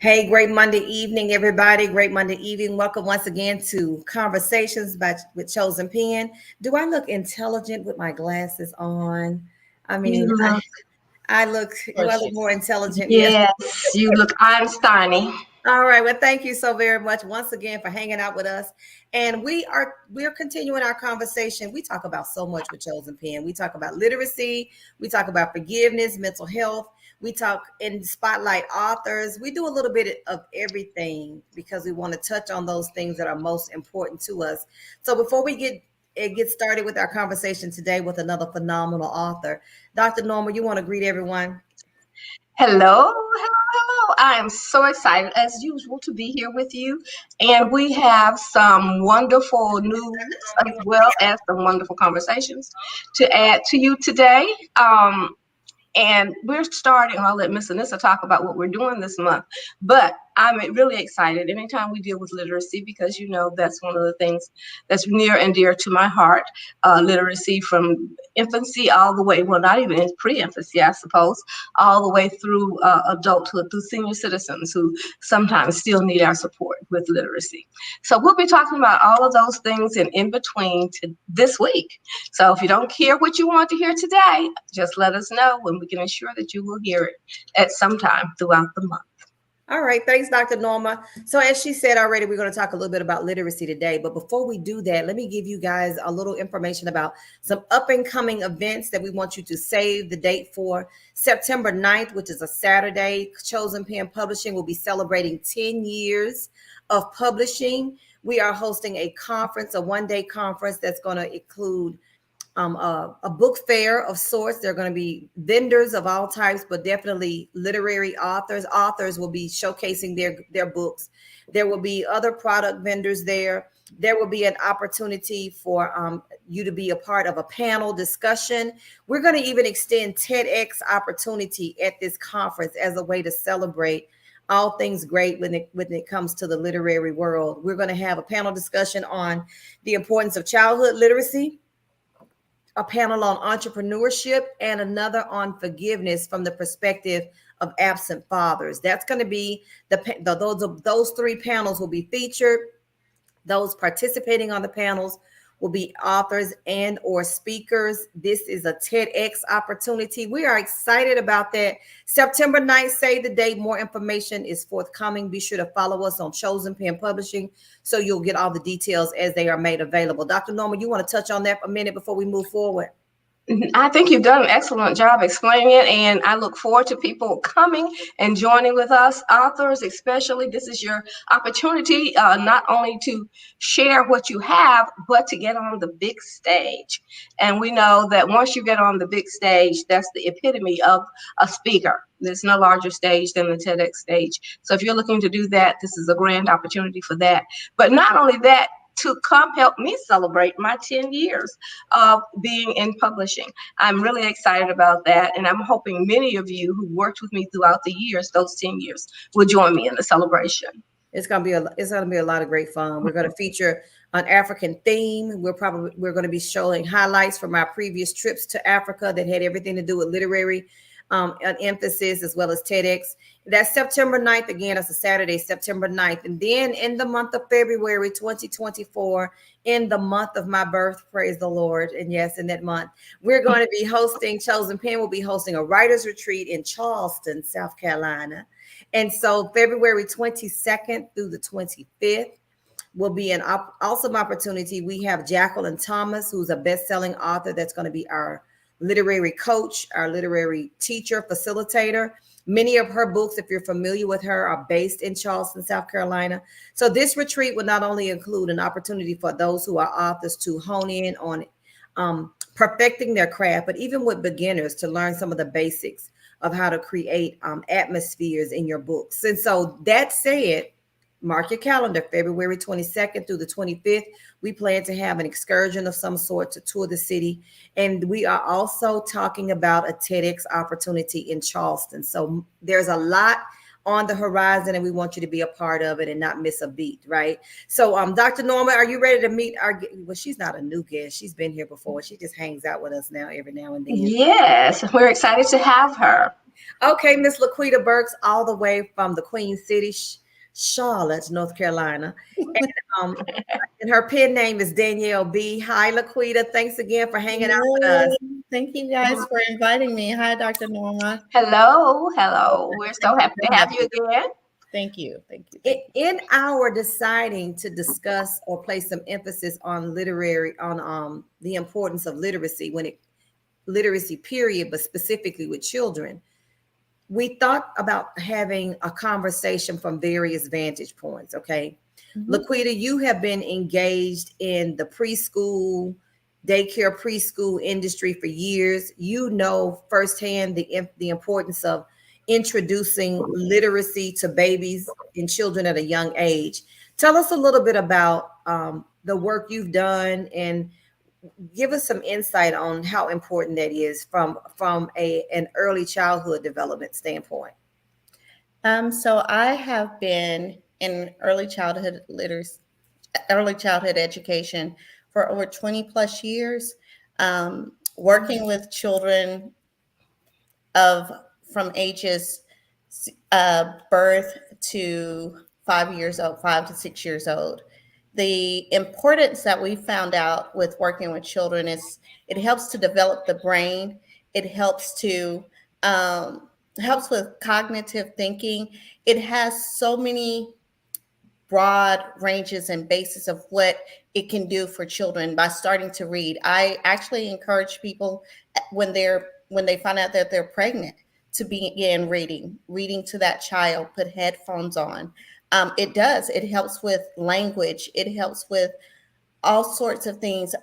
Hey, great Monday evening, everybody. Great Monday evening. Welcome once again to Conversations with Chosen Pen. Do I look intelligent with my glasses on? I You mean, I, look I look, do I look more gorgeous. intelligent? Yes. Yes, you look Einstein-y. All right. Well, thank you so very much once again for hanging out with us. And we're continuing our conversation. We talk about so much with Chosen Pen. We talk about literacy, we talk about forgiveness, mental health. We talk in spotlight authors. We do a little bit of everything because we want to touch on those things that are most important to us. So before we get started with our conversation today with another phenomenal author, Dr. Norma, you want to greet everyone? Hello, hello, hello. I am so excited, as usual, to be here with you. And we have some wonderful news as well as some wonderful conversations to add to you today. And we're starting, I'll let Miss Anissa talk about what we're doing this month, but I'm really excited anytime we deal with literacy because that's one of the things that's near and dear to my heart. Literacy from infancy all the way, well, not even in pre-infancy, I suppose, all the way through adulthood, through senior citizens who sometimes still need our support with literacy. So we'll be talking about all of those things and in between this week. So if you don't hear what you want to hear today, just let us know and we can ensure that you will hear it at some time throughout the month. All right. Thanks, Dr. Norma. So, as she said already, we're going to talk a little bit about literacy today. But before we do that, let me give you guys a little information about some up and coming events that we want you to save the date for. September 9th, which is a Saturday, Chosen Pen Publishing will be celebrating 10 years of publishing. We are hosting a conference, a one-day conference that's going to include a book fair of sorts. There are going to be vendors of all types, but definitely literary authors. Authors will be showcasing their books. There will be other product vendors there. There will be an opportunity for you to be a part of a panel discussion. We're going to even extend TEDx opportunity at this conference as a way to celebrate all things great when it comes to the literary world. We're going to have a panel discussion on the importance of childhood literacy, a panel on entrepreneurship, and another on forgiveness from the perspective of absent fathers. That's going to be those three panels will be featured. Those participating on the panels will be authors and or speakers. This is a TEDx opportunity. We are excited about that. September 9th, say the date. More information is forthcoming. Be sure to follow us on Chosen Pen Publishing so you'll get all the details as they are made available. Dr. Norma, you want to touch on that for a minute before we move forward? I think you've done an excellent job explaining it, and I look forward to people coming and joining with us, authors especially. This is your opportunity not only to share what you have, but to get on the big stage. And we know that once you get on the big stage, that's the epitome of a speaker. There's no larger stage than the TEDx stage. So if you're looking to do that, this is a grand opportunity for that. But not only that, to come help me celebrate my 10 years of being in publishing. I'm really excited about that. And I'm hoping many of you who worked with me throughout the years, those 10 years, will join me in the celebration. It's gonna be a lot of great fun. We're gonna feature an African theme. We're gonna be showing highlights from our previous trips to Africa that had everything to do with literary an emphasis, as well as TEDx. That's September 9th. Again, it's a Saturday, September 9th. And then in the month of February 2024, in the month of my birth, praise the Lord. And yes, in that month, we're going to be hosting, Chosen Pen will be hosting a writer's retreat in Charleston, South Carolina. And so February 22nd through the 25th will be an awesome opportunity. We have Jacqueline Thomas, who's a best-selling author, that's going to be our literary coach, our literary teacher, facilitator. Many of her books, if you're familiar with her, are based in Charleston, South Carolina. So this retreat will not only include an opportunity for those who are authors to hone in on perfecting their craft, but even with beginners to learn some of the basics of how to create atmospheres in your books. And so that said, mark your calendar, February 22nd through the 25th. We plan to have an excursion of some sort to tour the city. And we are also talking about a TEDx opportunity in Charleston. So there's a lot on the horizon, and we want you to be a part of it and not miss a beat, right? So, Dr. Norma, are you ready to meet our? Well, she's not a new guest; she's been here before. She just hangs out with us now every now and then. Yes, we're excited to have her. Okay, Miss Laquita Burks, all the way from the Queen City, Charlotte, North Carolina, and her pen name is Danielle B. Hi, Laquita. Thanks again for hanging out with us. Thank you guys for inviting me. Hi, Dr. Norma. Hello, hello. We're so happy to have you again. Thank you. Thank you. In our deciding to discuss or place some emphasis on the importance of literacy literacy period, but specifically with children, we thought about having a conversation from various vantage points. Okay. Mm-hmm. Laquita, you have been engaged in the preschool industry for years. You know firsthand the importance of introducing literacy to babies and children at a young age. Tell us a little bit about the work you've done and give us some insight on how important that is from an early childhood development standpoint. So I have been in early childhood education for over 20 plus years, working with children from ages birth to 5 to 6 years old. The importance that we found out with working with children is it helps to develop the brain. It helps with cognitive thinking. It has so many broad ranges and bases of what it can do for children by starting to read. I actually encourage people when they find out that they're pregnant to begin reading to that child, put headphones on. It helps with language. It helps with all sorts of things,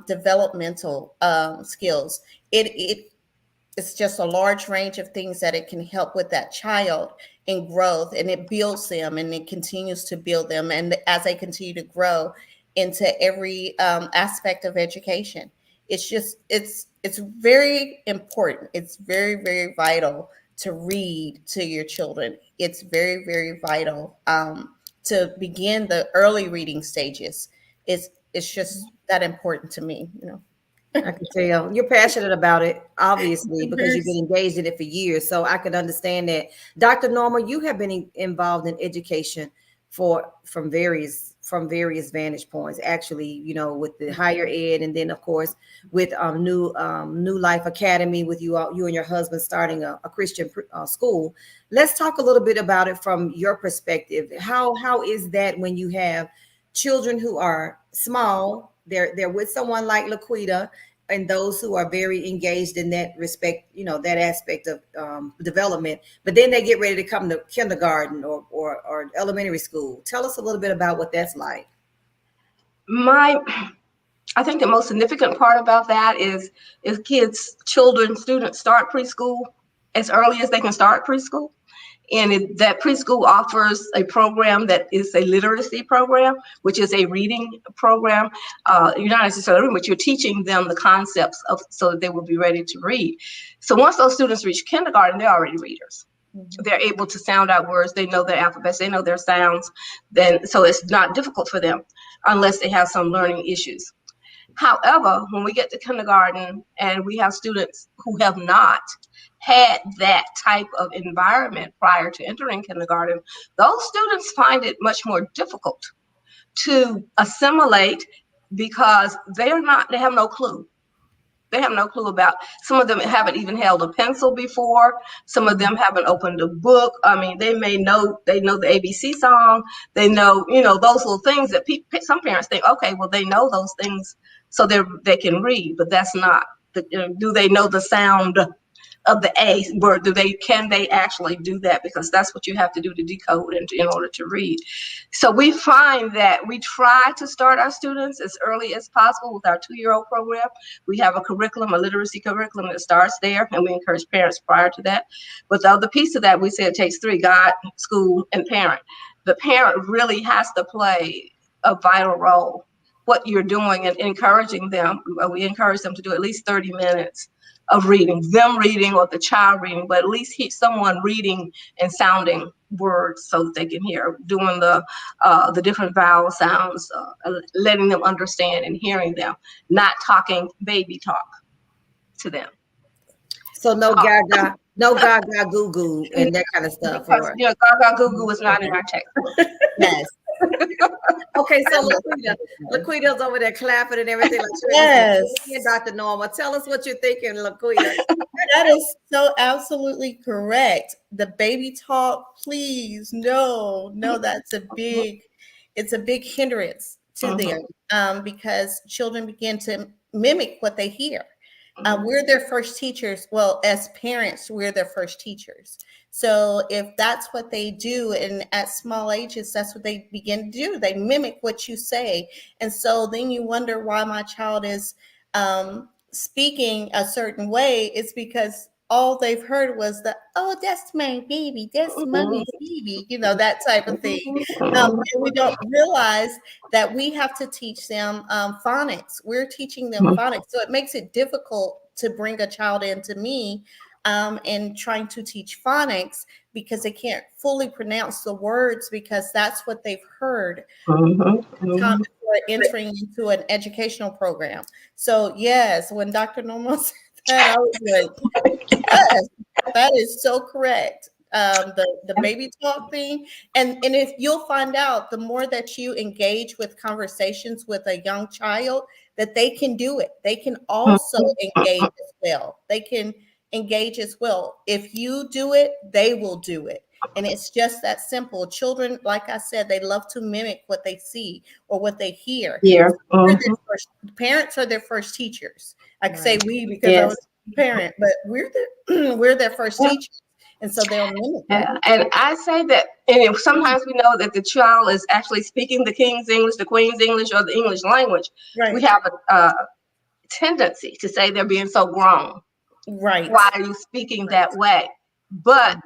developmental skills. It's just a large range of things that it can help with that child in growth, and it builds them and it continues to build them. And as they continue to grow into every aspect of education, it's very important. It's very, very vital to read to your children. It's very, very vital to begin the early reading stages. It's just that important to me, you know. I can tell you're passionate about it, obviously, because you've been engaged in it for years. So I can understand that. Dr. Norma, you have been involved in education from various vantage points, actually, you know, with the higher ed, and then of course with New Life Academy, with you and your husband starting a Christian school. Let's talk a little bit about it from your perspective. How is that when you have children who are small? They're with someone like Laquita, and those who are very engaged in that respect, you know, that aspect of development, but then they get ready to come to kindergarten or elementary school. Tell us a little bit about what that's like. I think the most significant part about that is students start preschool as early as they can start preschool. And that preschool offers a program that is a literacy program, which is a reading program. You're not necessarily, but you're teaching them the concepts so that they will be ready to read. So once those students reach kindergarten, they're already readers. Mm-hmm. They're able to sound out words. They know their alphabets. They know their sounds. So it's not difficult for them unless they have some learning issues. However, when we get to kindergarten and we have students who have not had that type of environment prior to entering kindergarten, those students find it much more difficult to assimilate because they have no clue. They have no clue about, some of them haven't even held a pencil before. Some of them haven't opened a book. I mean, they know the ABC song. They know, those little things that some parents think, okay, well, they know those things so they can read, but that's not. Do they know the sound of the A word? Can they actually do that? Because that's what you have to do to decode and in order to read. So we find that we try to start our students as early as possible with our 2-year-old program. We have a literacy curriculum that starts there, and we encourage parents prior to that. But the other piece of that, we say it takes 3: God, school, and parent. The parent really has to play a vital role. What you're doing and encouraging them, we encourage them to do at least 30 minutes of reading, them reading or the child reading, but at least someone reading and sounding words so that they can hear, doing the different vowel sounds, letting them understand and hearing them, not talking baby talk to them. So no gaga, no gaga goo goo and that kind of stuff. Because, Or gaga goo goo is not in our textbook. Yes. okay, so Laquita's over there clapping and everything. Like Yes. Dr. Norma, tell us what you're thinking, Laquita. That is so absolutely correct. The baby talk, please, no, that's it's a big hindrance to them because children begin to mimic what they hear. We're their first teachers. Well, as parents, we're their first teachers. So if that's what they do, and at small ages, that's what they begin to do. They mimic what you say. And so then you wonder why my child is speaking a certain way. It's because all they've heard was oh, that's my baby, that's mommy's baby, that type of thing. And we don't realize that we have to teach them phonics. We're teaching them phonics. So it makes it difficult to bring a child into me and trying to teach phonics because they can't fully pronounce the words because that's what they've heard before entering into an educational program. So yes, when Dr. Norma said that, I was like, yes, that is so correct. The baby talk thing. And if you'll find out, the more that you engage with conversations with a young child, that they can do it. They can also engage as well. They can engage as well. If you do it, they will do it. And it's just that simple. Children, like I said, they love to mimic what they see or what they hear. Yeah. Parents are their first teachers. I can say we because I was a parent, but we're their first teachers. And so they'll mimic. Yeah. And I say that, and sometimes we know that the child is actually speaking the King's English, the Queen's English, or the English language. Right. We have a tendency to say they're being so grown. Right. Why are you speaking that way? But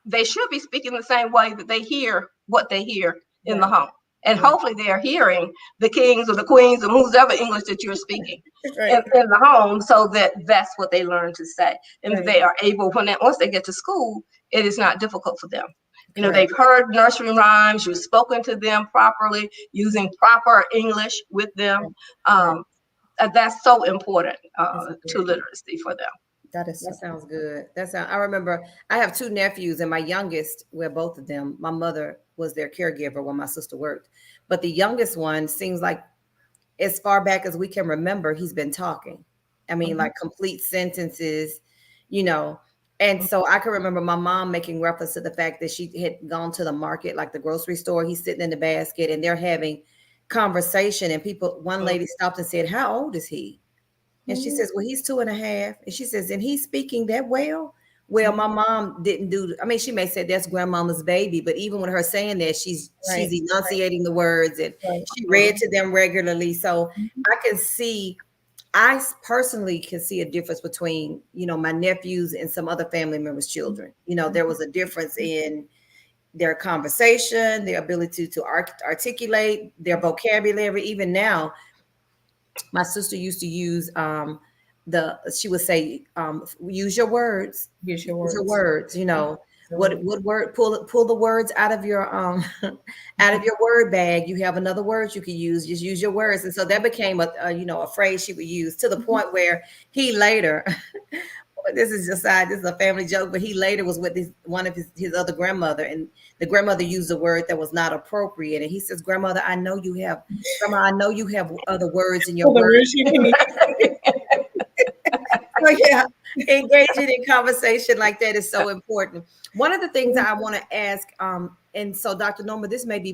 they should be speaking the same way that they hear what they hear in the home. And hopefully they are hearing the kings or the queens or whoever English that you're speaking in the home, so that's what they learn to say. And they are able, once they get to school, it is not difficult for them. They've heard nursery rhymes, you've spoken to them properly, using proper English with them. That's so important to literacy for them. That sounds good. I remember I have two nephews, and my youngest, both of them, my mother was their caregiver when my sister worked. But the youngest one seems like as far back as we can remember, he's been talking. I mean, like complete sentences, And so I can remember my mom making reference to the fact that she had gone to the market, like the grocery store. He's sitting in the basket and they're having conversation. And one lady stopped and said, "How old is he?" And she says, "Well, he's 2.5." And she says, "And he's speaking that well?" Well, my mom didn't she may say that's grandmama's baby, but even with her saying that, she's enunciating the words and she read to them regularly. So I personally can see a difference between, my nephews and some other family members' children. There was a difference in their conversation, their ability to articulate, their vocabulary. Even now, my sister used to use she would say, use your words. Use your words. What word? Pull the words out of your out of your word bag. You have another word you can use. Just use your words. And so that became a phrase she would use, to the point where he later. This is a family joke, but he later was with one of his other grandmother, and the grandmother used a word that was not appropriate. And he says, "Grandmother, I know you have other words in your words." So yeah, engaging in conversation like that is so important. One of the things I want to ask, and so Dr. Norma, this may be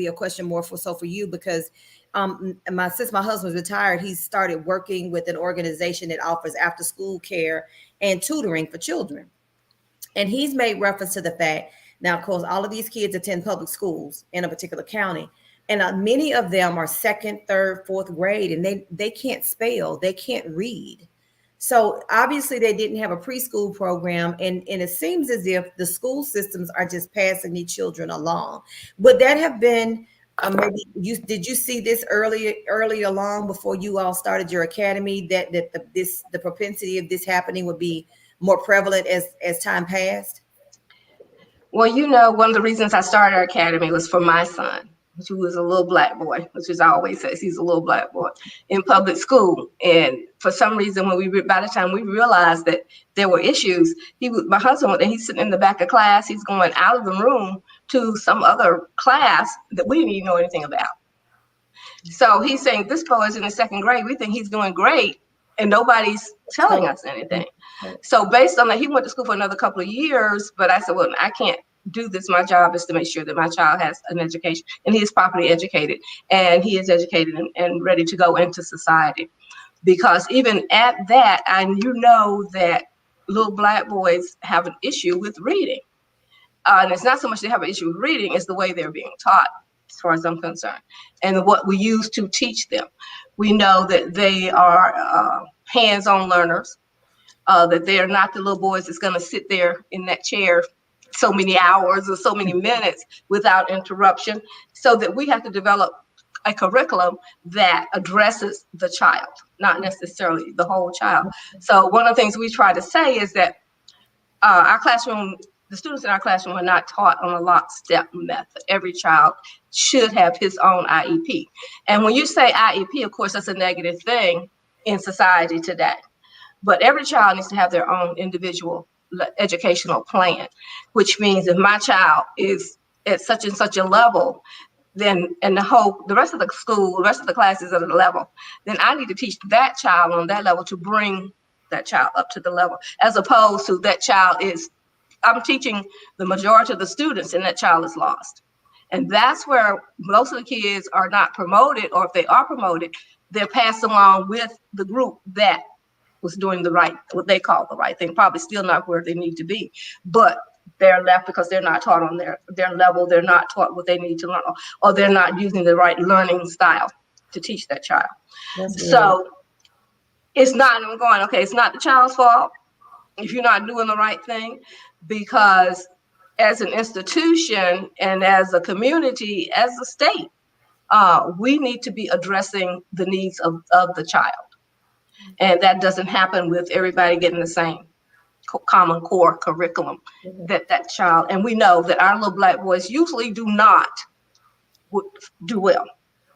a question more for you, because since my husband's retired, he started working with an organization that offers after school care and tutoring for children. And he's made reference to the fact, now, of course, all of these kids attend public schools in a particular county. And many of them are second, third, fourth grade, and they can't spell, they can't read. So obviously they didn't have a preschool program, and it seems as if the school systems are just passing these children along. Would that have been did you see this early along before you all started your academy, that the propensity of this happening would be more prevalent as time passed? Well, one of the reasons I started our academy was for my son, who was a little black boy, which is I always says he's a little black boy in public school. And for some reason, by the time we realized that there were issues, my husband, and he's sitting in the back of class, he's going out of the room to some other class that we didn't even know anything about. So he's saying, this boy is in the second grade. We think he's doing great, and nobody's telling us anything. So based on that, he went to school for another couple of years, but I said, well, I can't do this. My job is to make sure that my child has an education, and he is properly educated, and he is educated and ready to go into society. Because even at that, that little black boys have an issue with reading. And it's not so much they have an issue with reading, it's the way they're being taught, as far as I'm concerned, and what we use to teach them. We know that they are hands-on learners, that they are not the little boys that's going to sit there in that chair so many hours or so many minutes without interruption. So that we have to develop a curriculum that addresses the child, not necessarily the whole child. So one of the things we try to say is that the students in our classroom are not taught on a lockstep method. Every child should have his own IEP. And when you say IEP, of course, that's a negative thing in society today. But every child needs to have their own individual educational plan, which means if my child is at such and such a level, then the rest of the school, the rest of the classes at a level, then I need to teach that child on that level to bring that child up to the level, as opposed to I'm teaching the majority of the students and that child is lost. And that's where most of the kids are not promoted, or if they are promoted, they're passed along with the group that was doing what they call the right thing, probably still not where they need to be, but they're left because they're not taught on their level. They're not taught what they need to learn, or they're not using the right learning style to teach that child. So it's not, I'm going, okay, it's not the child's fault if you're not doing the right thing, because as an institution and as a community, as a state, we need to be addressing the needs of the child. And that doesn't happen with everybody getting the same common core curriculum that child. And we know that our little black boys usually do not do well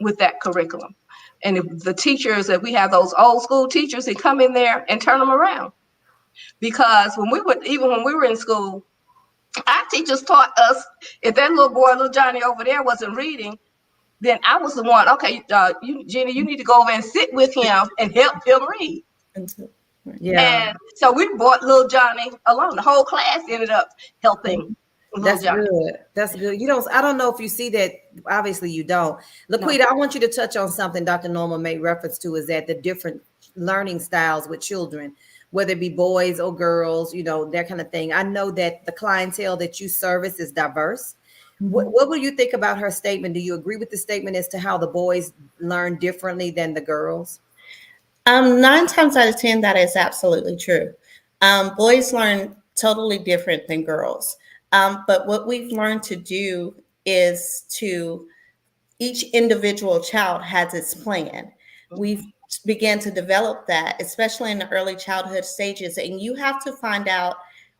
with that curriculum. And if the teachers, that we have those old school teachers that come in there and turn them around. Because when we were in school, our teachers taught us, if that little Johnny over there wasn't reading, then I was the one, okay, Jenny, you need to go over and sit with him and help him read. Yeah. And so we brought little Johnny along. The whole class ended up helping. That's good. That's good. I don't know if you see that. Obviously you don't. Laquita, I want you to touch on something Dr. Norma made reference to, is that the different learning styles with children, whether it be boys or girls, that kind of thing. I know that the clientele that you service is diverse. What will you think about her statement? Do you agree with the statement as to how the boys learn differently than the girls? 9 times out of 10, that is absolutely true. Boys learn totally different than girls. But what we've learned to do is each individual child has its plan. We've began to develop that, especially in the early childhood stages. And you have to find out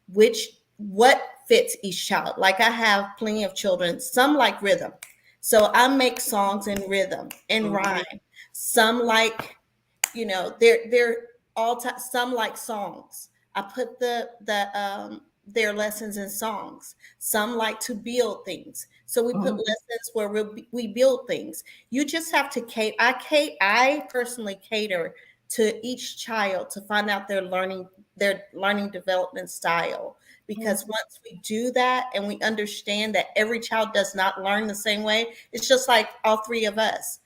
what fits each child. Like I have plenty of children, some like rhythm. So I make songs in rhythm and rhyme. Some like, they're all some like songs. I put their lessons in songs. Some like to build things. So we put lessons where we build things. You just have to I personally cater to each child to find out their learning development style. Because once we do that and we understand that every child does not learn the same way, it's just like all 3 of us.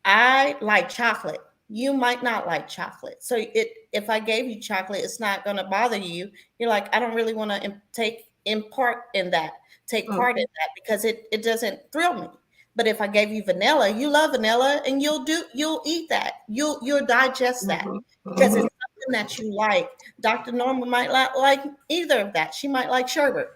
I like chocolate. You might not like chocolate. So if I gave you chocolate, it's not going to bother you. You're like, I don't really want to take part in that because it doesn't thrill me. But if I gave you vanilla, you love vanilla and you'll eat that. You'll digest that because it's something that you like. Dr. Norma might not like either of that. She might like sherbet,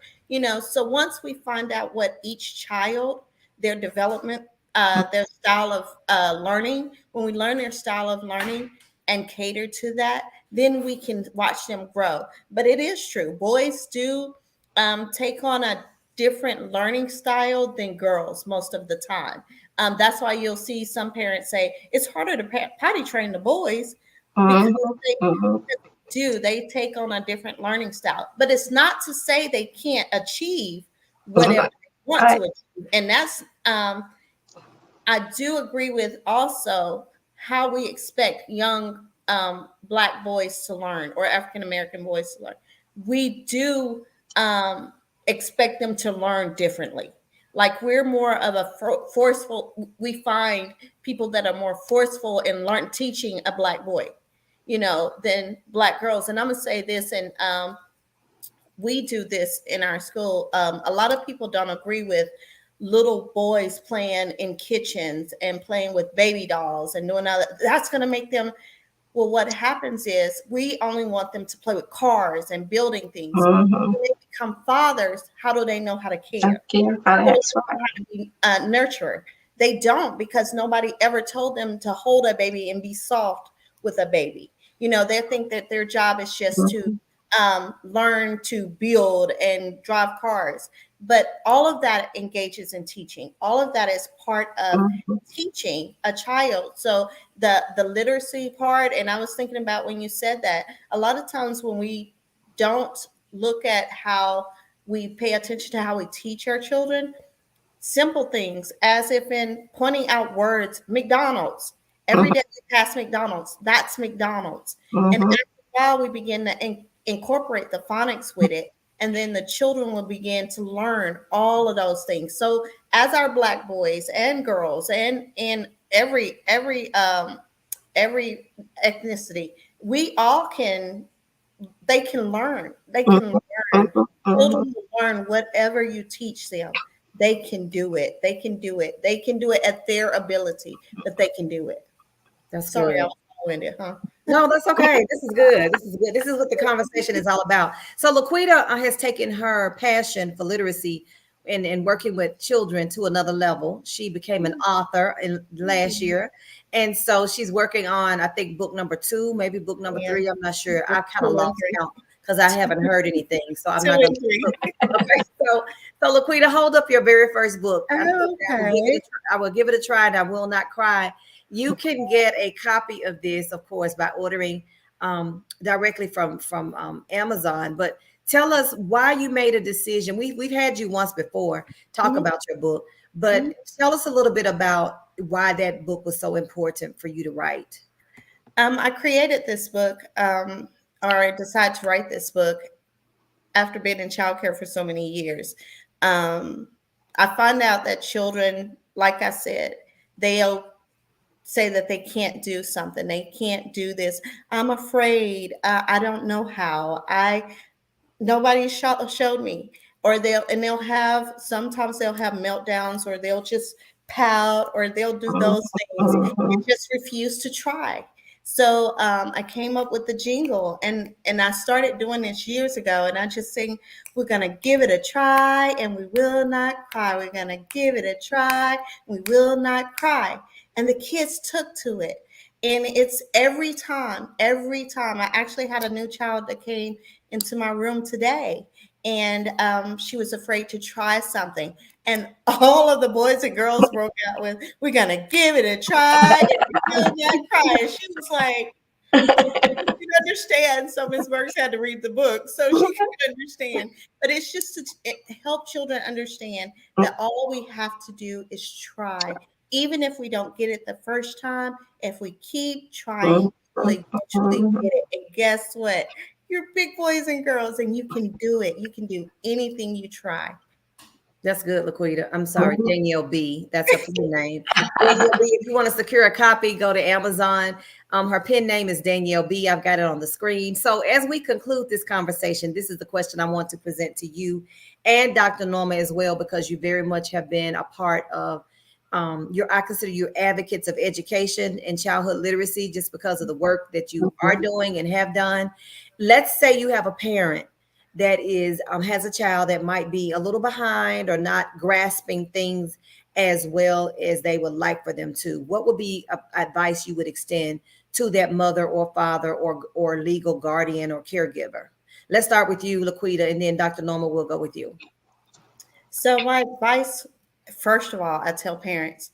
So once we find out what each child, their development, their style of learning, when we learn their style of learning and cater to that, then we can watch them grow. But it is true. Boys do take on different learning style than girls most of the time. That's why you'll see some parents say it's harder to potty train the boys because they take on a different learning style. But it's not to say they can't achieve whatever they want to achieve. And that's I do agree with also how we expect young Black boys to learn or African American boys to learn. We do expect them to learn differently. Like we're more of a forceful. We find people that are more forceful in teaching a Black boy, than Black girls. And I'm gonna say this, and we do this in our school. A lot of people don't agree with little boys playing in kitchens and playing with baby dolls and doing all that. That's going to make them. Well, what happens is we only want them to play with cars and building things. When they become fathers, how do they know how to care? That's right. How to be nurturer. They don't, because nobody ever told them to hold a baby and be soft with a baby. They think that their job is just to learn to build and drive cars. But all of that engages in teaching. All of that is part of teaching a child. So the literacy part, and I was thinking about when you said that, a lot of times when we don't look at how we pay attention to how we teach our children, simple things, as if in pointing out words, McDonald's. Every day we pass McDonald's, that's McDonald's. And after a while, we begin to incorporate the phonics with it. And then the children will begin to learn all of those things. So as our Black boys and girls and every ethnicity, we all they can learn. They can learn. Children will learn whatever you teach them. They can do it. They can do it. They can do it at their ability, but they can do it. That's Sorry, good. I was long-winded, huh? No, that's okay. This is good. This is good. This is what the conversation is all about. So Laquita has taken her passion for literacy and working with children to another level. She became an author in last year. And so she's working on, I think, book number 2, maybe book number 3. I'm not sure. I kind of lost count because I haven't heard anything. So I'm not going to. Okay. So Laquita, hold up your very first book. Okay. I will give it a try and I will not cry. You can get a copy of this, of course, by ordering directly from Amazon. But tell us why you made a decision. We've had you once before talk about your book, but tell us a little bit about why that book was so important for you to write. I created this book, or I decided to write this book after being in childcare for so many years. I find out that children, like I said, they'll say that they can't do something. They can't do this. I'm afraid. I don't know how. Nobody showed me. Or sometimes they'll have meltdowns, or they'll just pout, or they'll do those things and just refuse to try. So I came up with the jingle, and I started doing this years ago, and I just sing, we're going to give it a try and we will not cry. We're going to give it a try. We will not cry. And the kids took to it. And it's every time. I actually had a new child that came into my room today, and she was afraid to try something. And all of the boys and girls broke out with, we're going to give it a try. And we will not cry. And she was like, you understand. So Ms. Burks had to read the book so she could understand. But it's just to help children understand that all we have to do is try. Even if we don't get it the first time, if we keep trying, we'll eventually get it. And guess what? You're big boys and girls, and you can do it. You can do anything you try. That's good, Laquita. I'm sorry, Danielle B. That's her pen name. If you want to secure a copy, go to Amazon. Her pen name is Danielle B. I've got it on the screen. So as we conclude this conversation, this is the question I want to present to you and Dr. Norma as well, because you very much have been a part of I consider you advocates of education and childhood literacy just because of the work that you are doing and have done. Let's say you have a parent that has a child that might be a little behind or not grasping things as well as they would like for them to. What would be advice you would extend to that mother or father or legal guardian or caregiver? Let's start with you, Laquita, and then Dr. Norma will go with you. So my advice, first of all, I tell parents,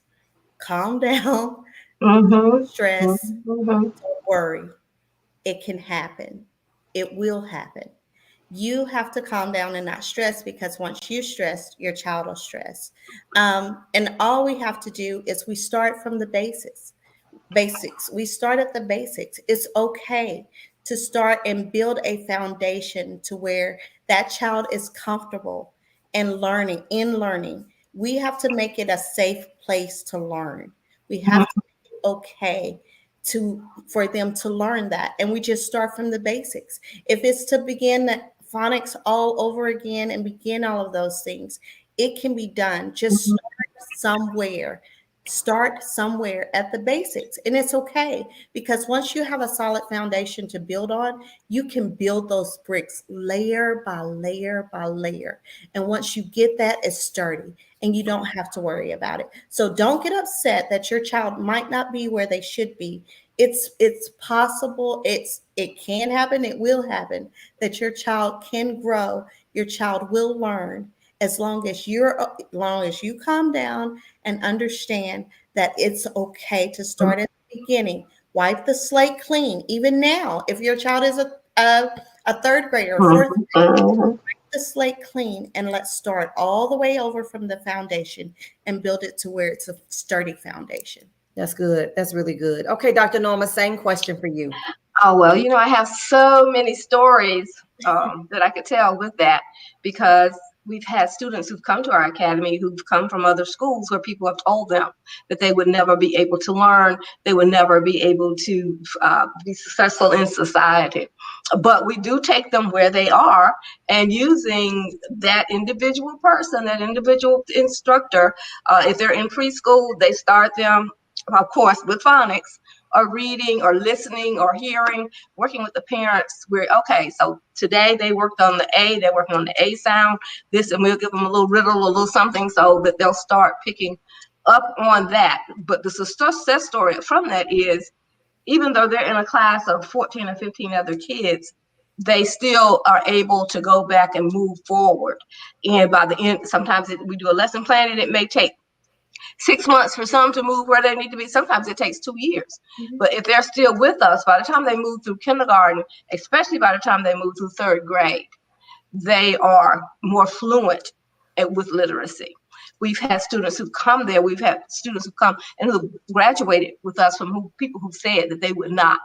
calm down, Mm-hmm. stress, Mm-hmm. don't worry. It can happen. It will happen. You have to calm down and not stress, because once you're stressed, your child will stress. And all we have to do is we start from the basics. We start at the basics. It's okay to start and build a foundation to where that child is comfortable and learning. We have to make it a safe place to learn. We have to make it okay for them to learn that. And we just start from the basics. If it's to begin the phonics all over again and begin all of those things, it can be done. Just Mm-hmm. somewhere start somewhere at the basics, and it's okay, because once you have a solid foundation to build on, you can build those bricks layer by layer by layer, and once you get that, it's sturdy and you don't have to worry about it. So don't get upset that your child might not be where they should be. It's possible, it can happen, it will happen, that your child can grow, your child will learn, as long as you calm down and understand that it's okay to start at the beginning. Wipe the slate clean. Even now, if your child is a third grader or fourth grader, Mm-hmm. wipe the slate clean and let's start all the way over from the foundation and build it to where it's a sturdy foundation. That's good. That's really good. Okay, Dr. Norma, same question for you. Oh, well, I have so many stories that I could tell with that, because we've had students who've come to our academy who've come from other schools where people have told them that they would never be able to learn, they would never be able to be successful in society. But we do take them where they are, and using that individual person, that individual instructor, if they're in preschool, they start them, of course, with phonics, or reading or listening or hearing, working with the parents. We're okay. So today they worked on the A, they're working on the A sound, this, and we'll give them a little riddle, a little something, so that they'll start picking up on that. But the success story from that is, even though they're in a class of 14 or 15 other kids, they still are able to go back and move forward. And by the end, sometimes we do a lesson plan, and it may take 6 months for some to move where they need to be. Sometimes it takes 2 years. Mhm. But if they're still with us, by the time they move through kindergarten, especially by the time they move through third grade, they are more fluent with literacy. We've had students who come there. We've had students who come and who graduated with us from people who said that they would not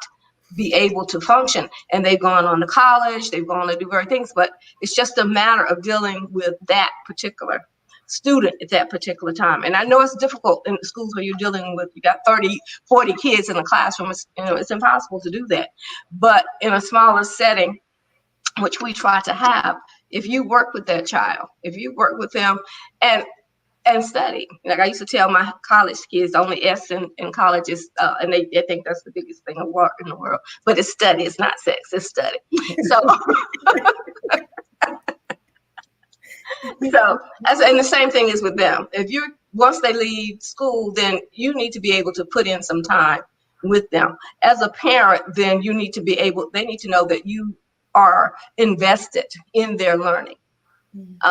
be able to function, and they've gone on to college, they've gone to do various things, but it's just a matter of dealing with that particular student at that particular time. And I know it's difficult in schools where you're dealing with, you got 30, 40 kids in a classroom. It's impossible to do that. But in a smaller setting, which we try to have, if you work with that child, if you work with them and study. Like I used to tell my college kids, the only S in college is, and they think that's the biggest thing in the world, but it's study. It's not sex, it's study. So, and the same thing is with them. Once they leave school, then you need to be able to put in some time with them. As a parent, then they need to know that you are invested in their learning.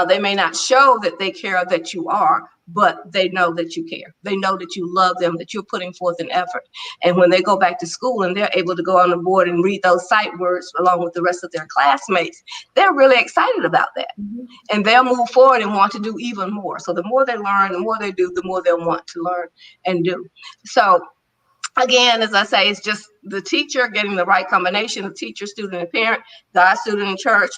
They may not show that they care, that you are, but they know that you care. They know that you love them, that you're putting forth an effort. And when they go back to school and they're able to go on the board and read those sight words along with the rest of their classmates, they're really excited about that. Mm-hmm. And they'll move forward and want to do even more. So the more they learn, the more they do, the more they'll want to learn and do. So again, as I say, it's just the teacher getting the right combination of teacher, student, and parent, God, student, and church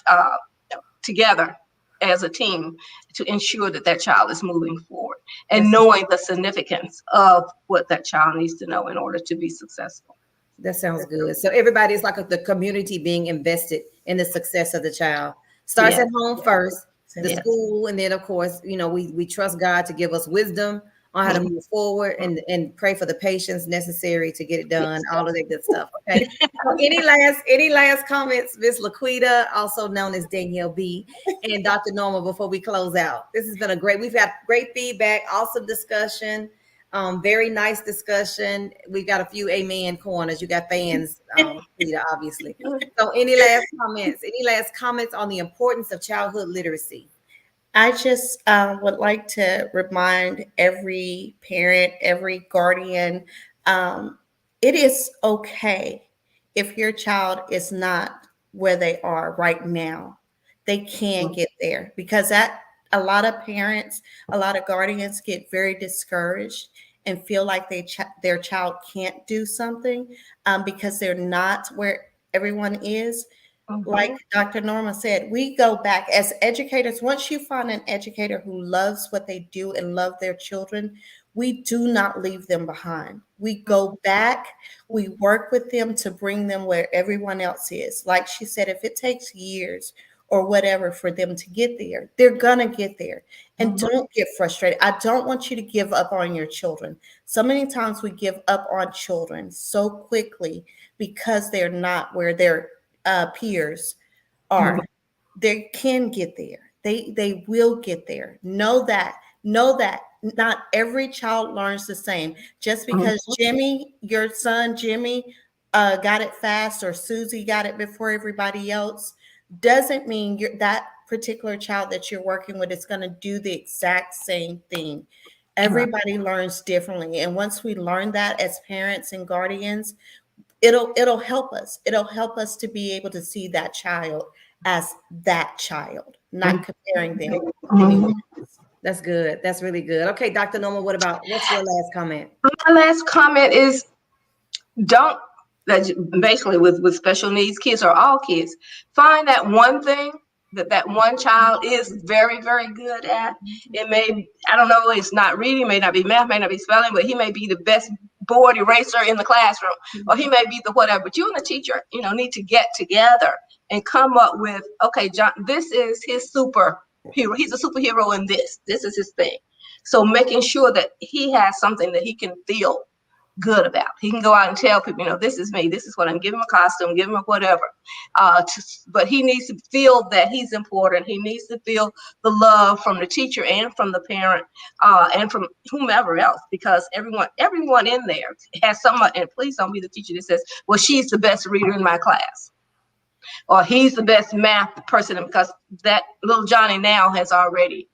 together as a team to ensure that child is moving forward and knowing the significance of what that child needs to know in order to be successful. That sounds good. So everybody is like the community being invested in the success of the child. Starts at home first, the school, and then of course, we trust God to give us wisdom on how to move forward and pray for the patience necessary to get it done, all of that good stuff. Okay. Any last comments, Miss Laquita, also known as Danielle B, and Dr. Norma, before we close out? This has been we've got great feedback, awesome discussion, very nice discussion. We've got a few amen corners. You got fans, Laquita, obviously. So any last comments on the importance of childhood literacy? I just would like to remind every parent, every guardian, um, it is okay if your child is not where they are right now. They can get there because that a lot of parents, a lot of guardians get very discouraged and feel like their child can't do something because they're not where everyone is. Like Mhm. Dr. Norma said, we go back as educators. Once you find an educator who loves what they do and love their children, we do not leave them behind. We go back, we work with them to bring them where everyone else is. Like she said, if it takes years or whatever for them to get there, they're gonna get there. And Mhm. don't get frustrated. I don't want you to give up on your children. So many times we give up on children so quickly because they're not where their peers are. Mhm. They can get there. They will get there. Know that. Know that not every child learns the same. Just because Jimmy, your son Jimmy, got it fast, or Susie got it before everybody else, doesn't mean that particular child that you're working with is going to do the exact same thing. Right. Everybody learns differently, and once we learn that as parents and guardians, it'll help us. It'll help us to be able to see that child as that child, not comparing them to anyone. Mhm. That's good. That's really good. Okay, Dr. Norma, what's your last comment? My last comment is don't basically with special needs kids or all kids, find that one thing that one child is very, very good at. It may, I don't know, it's not reading, may not be math, may not be spelling, but he may be the best board eraser in the classroom, or he may be the whatever. But you and the teacher, need to get together and come up with, okay, John, this is his superhero. He's a superhero in this. This is his thing. So making sure that he has something that he can feel good about. He can go out and tell people, this is me. This is what I'm giving him a costume, give him a whatever. But he needs to feel that he's important. He needs to feel the love from the teacher and from the parent and from whomever else, because everyone in there has someone. And please don't be the teacher that says, "Well, she's the best reader in my class," or "He's the best math person," because that little Johnny now has already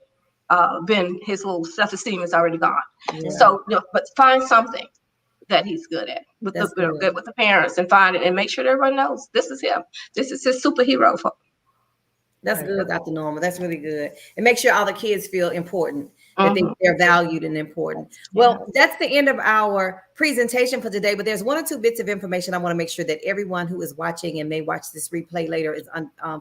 been, his little self-esteem is already gone. Yeah, So, but find something that he's good at with that's the good. with the parents, and find it and make sure that everyone knows this is him. This is his superhero. That's good, Dr. Norma. That's really good. And make sure all the kids feel important, that Mhm. they're valued and important. Yeah. Well, that's the end of our presentation for today, but there's one or two bits of information I want to make sure that everyone who is watching and may watch this replay later is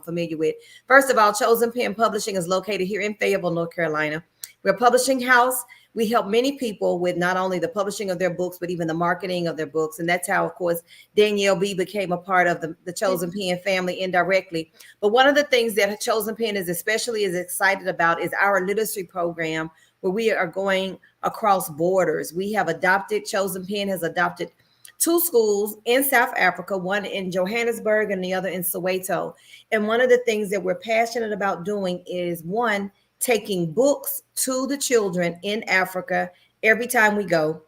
familiar with. First of all, Chosen Pen Publishing is located here in Fayetteville, North Carolina. We're a publishing house. We help many people with not only the publishing of their books, but even the marketing of their books. And that's how, of course, Danielle B became a part of the Chosen Pen family indirectly. But one of the things that Chosen Pen is especially is excited about is our literacy program, where we are going across borders. We have adopted, Chosen Pen has adopted 2 schools in South Africa, one in Johannesburg and the other in Soweto. And one of the things that we're passionate about doing is, one, taking books to the children in Africa every time we go,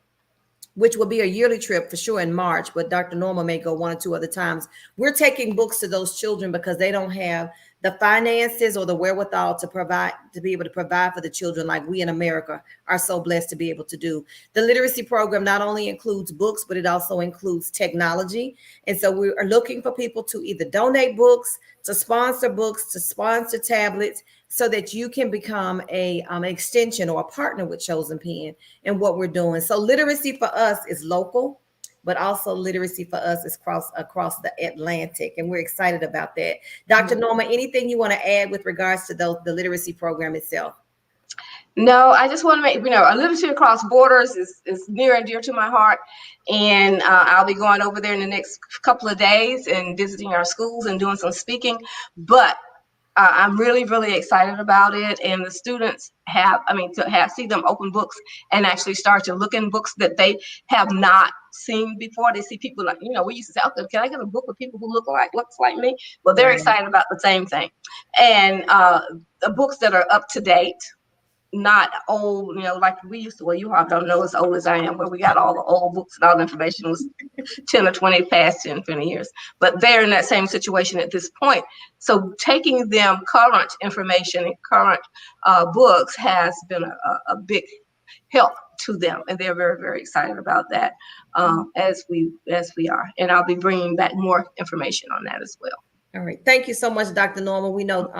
which will be a yearly trip for sure in March, but Dr. Norma may go 1 or 2 other times. We're taking books to those children because they don't have the finances or the wherewithal to be able to provide for the children like we in America are so blessed to be able to do. The literacy program not only includes books, but it also includes technology. And so we are looking for people to either donate books, to sponsor tablets, so that you can become a extension or a partner with Chosen Pen and what we're doing. So literacy for us is local, but also literacy for us is across the Atlantic, and we're excited about that. Dr. Norma, anything you want to add with regards to the literacy program itself? No, I just want to make, a literacy across borders is near and dear to my heart. And I'll be going over there in the next couple of days and visiting our schools and doing some speaking. But I'm really, really excited about it. And the students see them open books and actually start to look in books that they have not seen before. They see people like, we used to say, okay, can I get a book with people who looks like me? Well, they're excited about the same thing. And the books that are up to date, not old, like we used to. Well, you all don't know as old as I am, where we got all the old books and all the information was 10 or 20 past 10, 20 years. But they're in that same situation at this point. So taking them current information and current books has been a big help to them, and they're very, very excited about that, as we are. And I'll be bringing back more information on that as well. All right. Thank you so much, Dr. Norma. We know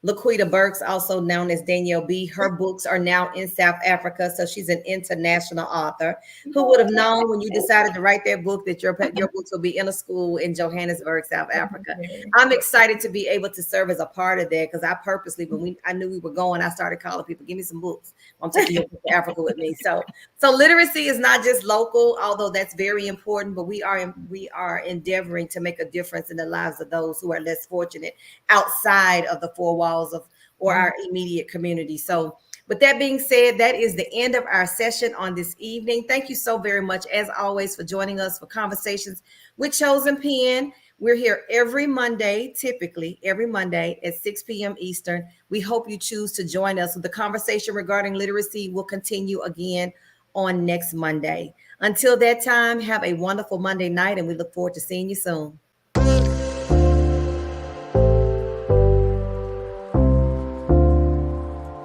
Laquita Burks, also known as Danielle B. Her books are now in South Africa, so she's an international author. Who would have known when you decided to write that book that your books will be in a school in Johannesburg, South Africa? I'm excited to be able to serve as a part of that, because I purposely, when I knew we were going, I started calling people, give me some books. I'm taking you to Africa with me. So literacy is not just local, although that's very important, but we are endeavoring to make a difference in the lives of those who are less fortunate outside of the four walls of or our immediate community. So with that being said, that is the end of our session on this evening. Thank you so very much, as always, for joining us for Conversations with Chosen Pen. We're here every Monday, typically every Monday at 6 p.m. Eastern. We hope you choose to join us. The conversation regarding literacy will continue again on next Monday. Until that time, have a wonderful Monday night, and we look forward to seeing you soon.